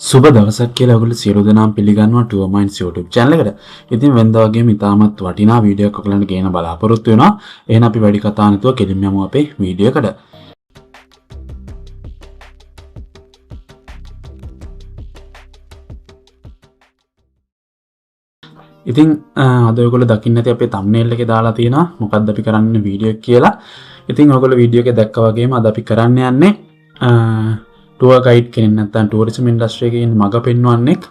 සුබ දවසක් කියලා ඔයගොල්ලෝ සියලු දෙනාම පිළිගන්නවා Tour Minds YouTube channel එකට. ඉතින් වෙනදා වගේම ඉතාමත් වටිනා වීඩියෝ එකක් ඔයගලන්ට ගේන බලාපොරොත්තු වෙනවා. එහෙනම් අපි වැඩි කතා නැතුව කෙලින්ම යමු අපේ වීඩියෝ එකට. ඉතින් අද ඔයගොල්ලෝ දකින්න ඇති අපේ thumbnail එකේ දාලා තියෙනවා මොකක්ද අපි කරන්න වීඩියෝ එක කියලා. ඉතින් ඔයගොල්ලෝ වීඩියෝ එකේ දැක්කා වගේම අද අපි කරන්න යන්නේ ටුවර් ගයිඩ් කෙනෙක් නැත්නම් ටූරිසම් ඉන්ඩස්ට්‍රි එකේ ඉන්න මග පෙන්වන්නෙක්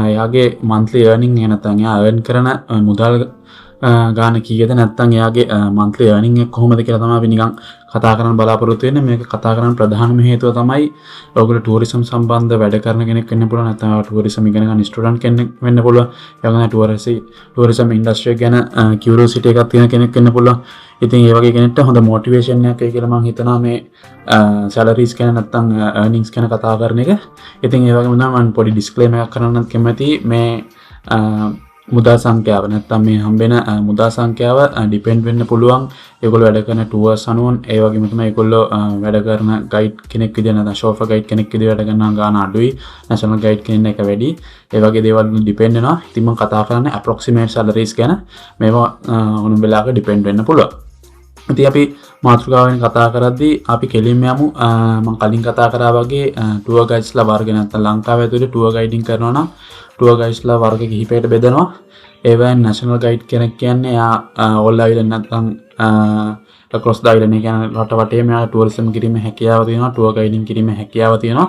එයාගේ monthly earning එක නැත්නම් එයා earn කරන මුදල් ගාන කීයද නැත්නම් එයාගේ monthly earning එක කොහොමද කියලා තමයි අපි නිකන් කතා කරන්න බලාපොරොත්තු වෙන්නේ. මේක කතා කරන්න ප්‍රධානම හේතුව තමයි ඔයගොල්ලෝ ටූරිසම් සම්බන්ධ වැඩ කරන කෙනෙක් වෙන්න පුළුවන් නැත්නම් ටූරිසම් ඉගෙන ගන්න ස්ටුඩන්ට් කෙනෙක් වෙන්න පුළුවන්. එයාගෙන ටූරිසම් ඉන්ඩස්ට්‍රි එක ගැන කියුරියසිටි එකක් තියෙන කෙනෙක් වෙන්න පුළුවන්. ඉතින් ඒ වගේ කෙනෙක්ට හොඳ මොටිවේෂන් එකක් එයි කියලා මම හිතනවා මේ සැලරිස් ගැන නැත්නම් earnings ගැන කතා කරන එක. ඉතින් ඒ වගේම තමයි මම පොඩි ඩිස්ක්ලේමර් එකක් කරන්නත් කැමතියි. මේ මුදල් සංඛ්‍යාව නැත්නම් මේ හම්බෙන මුදල් සංඛ්‍යාව ඩිපෙන්ඩ් වෙන්න පුළුවන් ඒගොල්ලෝ වැඩ කරන ටුවර්ස් අනුව. ඒ වගේම තමයි ඒගොල්ලෝ වැඩ කරන ගයිඩ් කෙනෙක් විදිහට නැත්නම් ෂෝෆර් ගයිඩ් කෙනෙක් විදිහට වැඩ කරන ගාන අඩුයි. නැෂනල් ගයිඩ් කෙනෙක් එක වැඩි. ඒ වගේ දේවල් ඩිපෙන්ඩ් වෙනවා. ඉතින් මම කතා කරන්නේ අප්‍රොක්සිමේට් සැලරිස් ගැන. මේවා ඕනම වෙලාවක ඩිපෙන්ඩ් වෙන්න පුළුවන්. ඉතින් අපි මාතෘකාවෙන් කතා කරද්දී අපි කෙලින්ම යමු මම කලින් කතා කරා වගේ ටුවර් ගයිඩ්ස්ලා වර්ග නැත්නම් ලංකාව ඇතුලේ ටුවර් ගයිඩින් කරනවා නම් ටුවර් ගයිඩ්ස්ලා වර්ග කිහිපයකට බෙදනවා. ඒවෙන් නැෂනල් ගයිඩ් කෙනෙක් කියන්නේ එයා ඕල් අයිලන්ඩ් නැත්නම් across the island කියන්නේ රට වටේම එයා ටුවරිසම් කිරීමේ හැකියාව තියෙනවා. ටුවර් ගයිඩින් කිරීමේ හැකියාව තියෙනවා.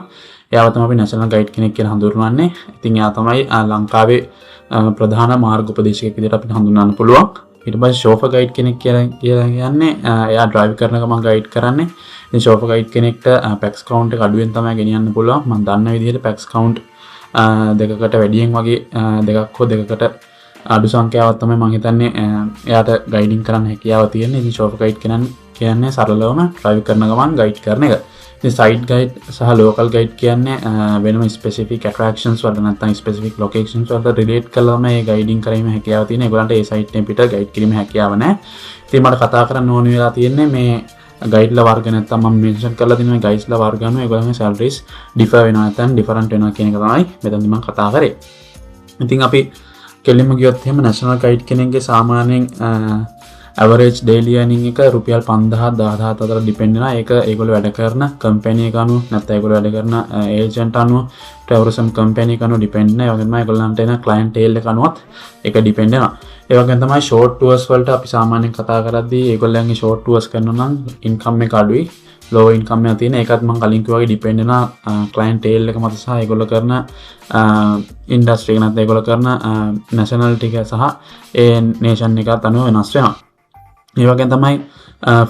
එයාව තමයි අපි නැෂනල් ගයිඩ් කෙනෙක් කියලා හඳුන්වන්නේ. ඉතින් එයා තමයි ලංකාවේ ප්‍රධාන මාර්ග උපදේශකයෙක් විදිහට අපිට හඳුන්වන්න පුළුවන්. ඊට පස්සේ ෂෝෆර් ගයිඩ් කෙනෙක් කියලා කියන්නේ එයා ඩ්‍රයිව් කරන ගමන් ගයිඩ් කරන්නේ. ඉතින් ෂෝෆර් ගයිඩ් කෙනෙක්ට පැක්ස් කවුන්ට් එක අඩුවෙන් තමයි ගෙනියන්න පුළුවන්. මම දන්න විදිහට පැක්ස් කවුන්ට් දෙකකට වැඩියෙන් වගේ දෙකක් හෝ දෙකකට අඩු සංඛ්‍යාවක් තමයි මම හිතන්නේ එයාට ගයිඩින් කරන්න හැකියාව තියෙන්නේ. ඉතින් ෂෝෆර් ගයිඩ් කියන්නේ සරලවම ඩ්‍රයිව් කරන ගමන් ගයිඩ් කරන එක. ඉතින් සයිඩ් ගයිඩ් සහ ලෝකල් ගයිඩ් කියන්නේ වෙනම ස්පෙસિෆික් ඇට්‍රැක්ෂන්ස් වලට නැත්නම් ස්පෙસિෆික් ලොකේෂන්ස් වලට රිලේට් කරලාම මේ ගයිඩින් කිරීමේ හැකියාව තියෙන. ඒගොල්ලන්ට ඒ සයිට් එකෙන් පිට ගයිඩ් කිරීමේ හැකියාව නැහැ. ඉතින් මට කතා කරන්න ඕන වෙලා තියෙන්නේ මේ ගයිඩ්ලා වර්ග නැත්නම් මම මෙන්ෂන් කරලා තියෙන මේ ගයිඩ්ස්ලා වර්ග අනුව ඒගොල්ලන්ගේ සැලරිස් ඩිෆර් වෙනවා නැත්නම් ඩිෆරන්ට් වෙනවා කියන එක තමයි මෙතනදී මම කතා කරේ. ඉතින් අපි කෙලින්ම ගියොත් එහෙම නැෂනල් ගයිඩ් කෙනෙක්ගේ සාමාන්‍යයෙන් average daily earning එක රුපියල් 5000 10000 අතර ඩිපෙන්ඩ් වෙනවා. ඒක ඒගොල්ලෝ වැඩ කරන කම්පැනි එක අනුව නැත්නම් ඒගොල්ලෝ වැඩ කරන ඒජන්ට් අනුව ටුවරිසම් කම්පැනි එක අනුව ඩිපෙන්ඩ් වෙනවා. ඒ වගේම ඒගොල්ලන්ට එන ක්ලයන්ටේල් එක අනුවත් ඒක ඩිපෙන්ඩ් වෙනවා. ඒ වගේම තමයි ෂෝට් ටුවර්ස් වලට අපි සාමාන්‍යයෙන් කතා කරද්දී ඒගොල්ලන්ගේ ෂෝට් ටුවර්ස් කරනවා නම් ඉන්කම් එක අඩුයි. ලෝ ඉන්කම් එක තියෙන. ඒකත් මම කලින් කිව්වා වගේ ඩිපෙන්ඩ් වෙනවා ක්ලයන්ටේල් එක මත සහ ඒගොල්ලෝ කරන ඉන්ඩස්ට්‍රි එක නැත්නම් ඒගොල්ලෝ කරන නැෂනලිටි එක සහ ඒ නේෂන් එකත් අනුව වෙනස් වෙනවා. ඒ වගේම තමයි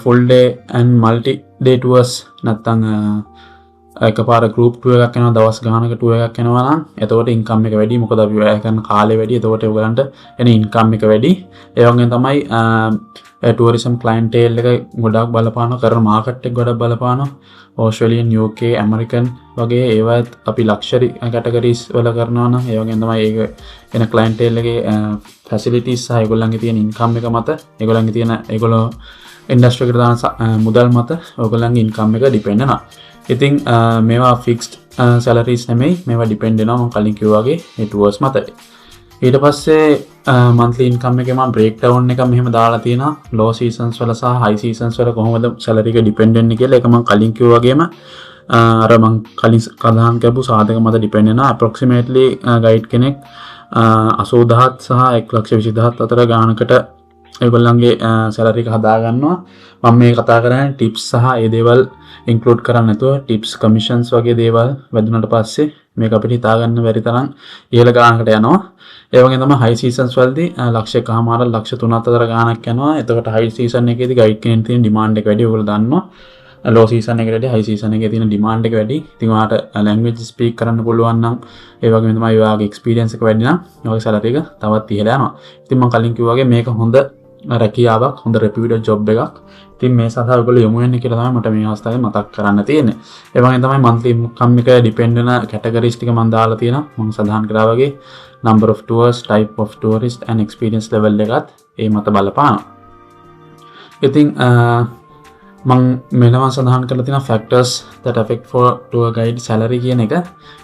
full day and multi day tours නැත්නම් එකපාර ගෲප් ටුවර් එකක් යනවා දවස් ගානක ටුවර් එකක් යනවා නම් එතකොට ඉන්කම් එක වැඩි. මොකද අපි වැය කරන කාලේ වැඩි. එතකොට ඔයගලන්ට එන ඉන්කම් එක වැඩි. ඒ වගේම තමයි ටුවරිසම් ක්ලයන්ටේල් එක ගොඩක් බලපානවා. කරන මාකට් එක ගොඩක් බලපානවා. ඕස්ට්‍රේලියන් UK ඇමරිකන් වගේ ඒවත් අපි ලක්ෂරි කැටගරිස් වල කරනවා නම් ඒ වගේම තමයි ඒක එන ක්ලයන්ටේල් එකේ ෆැසිලිටිස් සහ ඒගොල්ලන්ගේ තියෙන ඉන්කම් එක මත ඒගොල්ලන්ගේ තියෙන ඒගොල්ලෝ ඉන්ඩස්ට්‍රි එකට දාන මුදල් මත ඕගොල්ලන්ගේ ඉන්කම් එක ඩිපෙන්ඩ් වෙනවා. ඉතින් මේවා ෆික්ස්ඩ් සැලරිස් නෙමෙයි. මේවා ඩිපෙන්ඩ් වෙනවා මම කලින් කිව්වා වගේ මේ ටුවර්ස් මත. ඊට පස්සේ monthly income එකේ මම break down එක මෙහෙම දාලා තියෙනවා. low seasons වල සහ high seasons වල කොහොමද salary එක depend වෙන්නේ කියලා. ඒක මම කලින් කිව්වා වගේම අර මම කලින් කලහන් කරපු සාධක මත depend වෙනවා. approximately guide කෙනෙක් 80000 සහ 120000 අතර ගානකට ඒගොල්ලන්ගේ salary එක හදා ගන්නවා. මම මේ කතා කරන්නේ tips සහ ඒ දේවල් include කරන්නේ නැතුව tips commissions වගේ දේවල් වැදුනට පස්සේ මේක අපිට හිතා ගන්න බැරි තරම් ඉහළ ගානකට යනවා. ඒ වගේම තමයි high seasons වලදී ලක්ෂයකමාර ලක්ෂ 3ක් අතර ගානක් යනවා. එතකොට high season එකේදී guide කෙනෙක් තියෙන demand එක වැඩි. ඔයගොල්ලෝ දන්නවා. low season එකේදී high season එකේ තියෙන demand එක වැඩි. ඉතින් ඔයාලට language speak කරන්න පුළුවන් නම් ඒ වගේම තමයි ඔයාගේ experience එක වැඩි නම් ඔයාගේ salary එක තවත් ඉහළ යනවා. ඉතින් මම කලින් කිව්වා වගේ මේක හොඳ රැකියාවක්, හොඳ reputed job එකක්. ඉතින් මේ සඳහා ඔයගොල්ලෝ යොමු වෙන්න කියලා තමයි මට මේ අවස්ථාවේ මතක් කරන්න තියෙන්නේ. ඒ වගේම තමයි monthly income එක depend වෙන categories ටික මම දාලා තියෙනවා. මම සඳහන් කරා වගේ number of tours, type of tourist and experience level එකත් ඒ මත බලපානවා. ඉතින් මං මෙලම සඳහන් කරලා තියෙන factors that affect for tour guide salary කියන එක.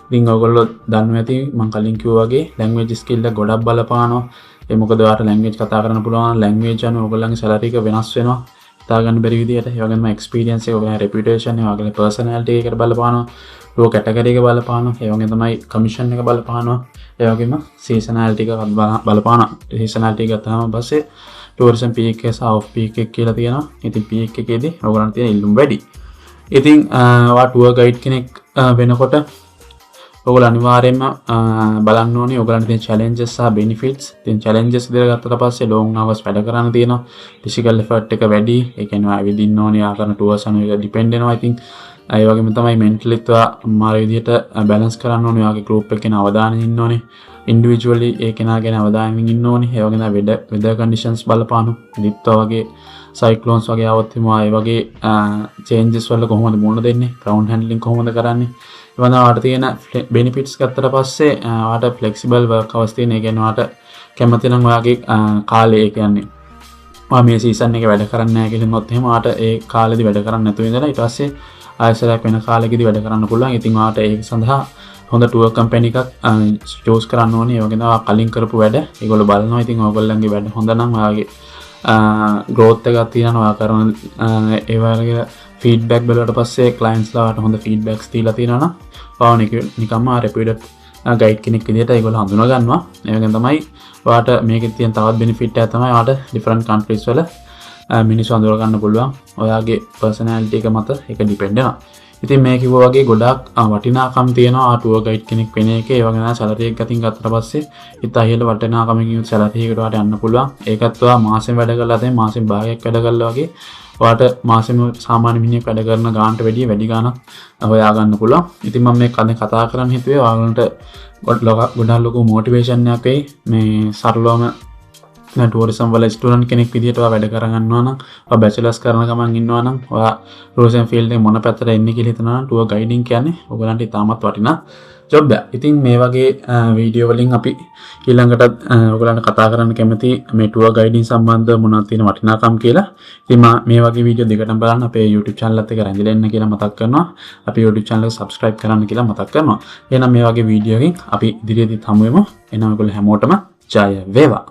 ඉතින් ඔයගොල්ලෝ දන්නවා ඇති මං කලින් කිව්වා වගේ language skill එක ගොඩක් බලපානවා. ඒ මොකද ඔයාලට language කතා කරන්න පුළුවන් language අනුව ඔයගොල්ලන්ගේ salary එක වෙනස් වෙනවා. හිතා ගන්න බැරි විදියට. ඒ වගේම experience එක ඔයගොල්ලන්ගේ reputation එක ඔයගොල්ලන්ගේ personality එකට බලපානවා. tour category එක බලපානවා. ඒ වගේම තමයි commission එක බලපානවා. ඒ වගේම seasonality එක බලපානවා. seasonality එක ගත්තාම පස්සේ tourism peak එක සහ off peak එක කියලා තියෙනවා. ඉතින් peak එකේදී ඔයගොල්ලන්ට තියෙන ඉල්ලුම් වැඩි. ඉතින් ඔයා tour guide කෙනෙක් වෙනකොට ඔයගොල්ලෝ අනිවාර්යයෙන්ම බලන්න ඕනේ ඔයගොල්ලන්ට තියෙන challenges සහ benefits. ඉතින් challenges විදිහට ගත්තට පස්සේ long hours වැඩ කරන්න තියෙනවා. physical effort එක වැඩි. ඒ කියන්නේ ඔයා විදින්න ඕනේ ආ කරන tours අනුව එක depend වෙනවා. ඉතින් ඒ වගේම තමයි mentally මාර විදිහට balance කරන්න ඕනේ. ඔයාගේ group එකේ අවදානෙ ඉන්න ඕනේ. individually ඒ කෙනා ගැන අවධානයෙන් ඉන්න ඕනේ. ඒ වගේම weather conditions බලපානවා. ලිප්ටෝ වගේ cyclones වගේ આવත් වෙනවා. ඒ වගේ changes වල කොහොමද මුහුණ දෙන්නේ? ground handling කොහොමද කරන්නේ? ඒ වගේම ඔයාලට තියෙන benefits ගත්තට පස්සේ ඔයාලට flexible work hours තියෙන. ඒ කියන්නේ ඔයාලට කැමති නම් ඔයාගේ කාලය ඒ කියන්නේ ඔයා මේ season එකේ වැඩ කරන්නේ නැහැ කියලා හිතනොත් එහෙම ඔයාලට ඒ කාලෙදි වැඩ කරන්න නැතුව ඉඳලා ඊට පස්සේ ආයෙසරයක් වෙන කාලෙකදී වැඩ කරන්න පුළුවන්. ඉතින් ඔයාලට ඒක සඳහා හොඳ tour company එකක් choose කරන්න ඕනේ. ඒ වගේම කලින් කරපු වැඩ ඒගොල්ලෝ බලනවා. ඉතින් ඔයගොල්ලන්ගේ වැඩ හොඳ නම් ඔයාගේ growth එකක් තියෙනවා. ඔයා කරන ඒ වගේ feedback බලවට පස්සේ clients ලාට හොඳ feedbacks දීලා තියෙනවා නම් ඔයාව නිකම්ම reputed guide කෙනෙක් විදිහට ඒගොල්ලෝ හඳුනා ගන්නවා. ඒ වගේම තමයි ඔයාට මේකේ තියෙන තවත් benefit එක තමයි ඔයාට different countries වල මිනිස්සු අඳුර ගන්න පුළුවන්. ඔයාගේ personality එක මත ඒක depend වෙනවා. ඉතින් මේ කිව්වා වගේ ගොඩාක් වටිනාකම් තියෙනවා tour guide කෙනෙක් වෙන එකේ. ඒ වගේම salary එක ගතින් ගත්තට පස්සේ ඉත ඉහළ වටිනාකමකින් salary එකකට ඔයාට යන්න පුළුවන්. ඒකත් ඔයා මාසෙන් වැඩ කරලා දැන් මාසෙන් භාගයක් වැඩ කරලා වගේ ඔයාට මාසෙම සාමාන්‍ය මිනිහෙක් වැඩ කරන ගානට වැඩිය වැඩි ගාණක් හොයා ගන්න පුළුවන්. ඉතින් මම මේ කතා කරන්න හිතුවේ ඔයාලන්ට ගොඩක් ලොකු motivation එකක් වෙයි. මේ සරලවම tourism වල ස්ටුඩන්ට් කෙනෙක් විදිහට ඔයා වැඩ කරගන්නවා නම් ඔයා බැචලර්ස් කරන ගමන් ඉන්නවා නම් ඔයා tourism field එකේ මොන පැත්තට එන්නේ කියලා හිතනවා නම් tour guiding කියන්නේ ඔයගලන්ට ඉතාමත් වටිනා ජොබ් එකක්. ඉතින් මේ වගේ වීඩියෝ වලින් අපි ඊළඟට ඔයගලන්ට කතා කරන්න කැමති මේ tour guiding සම්බන්ධව මොනවද තියෙන වටිනාකම් කියලා. ඉතින් මේ වගේ වීඩියෝ දෙකටම බලන්න අපේ YouTube channel එකත් එක්ක රැඳිලා ඉන්න කියලා මතක් කරනවා. අපේ YouTube channel එක subscribe කරන්න කියලා මතක් කරනවා. එහෙනම් මේ වගේ වීඩියෝ එකකින් අපි ඉදිරියේදී හමු වෙමු. එහෙනම් ඔයගොල්ලෝ හැමෝටම ජය වේවා.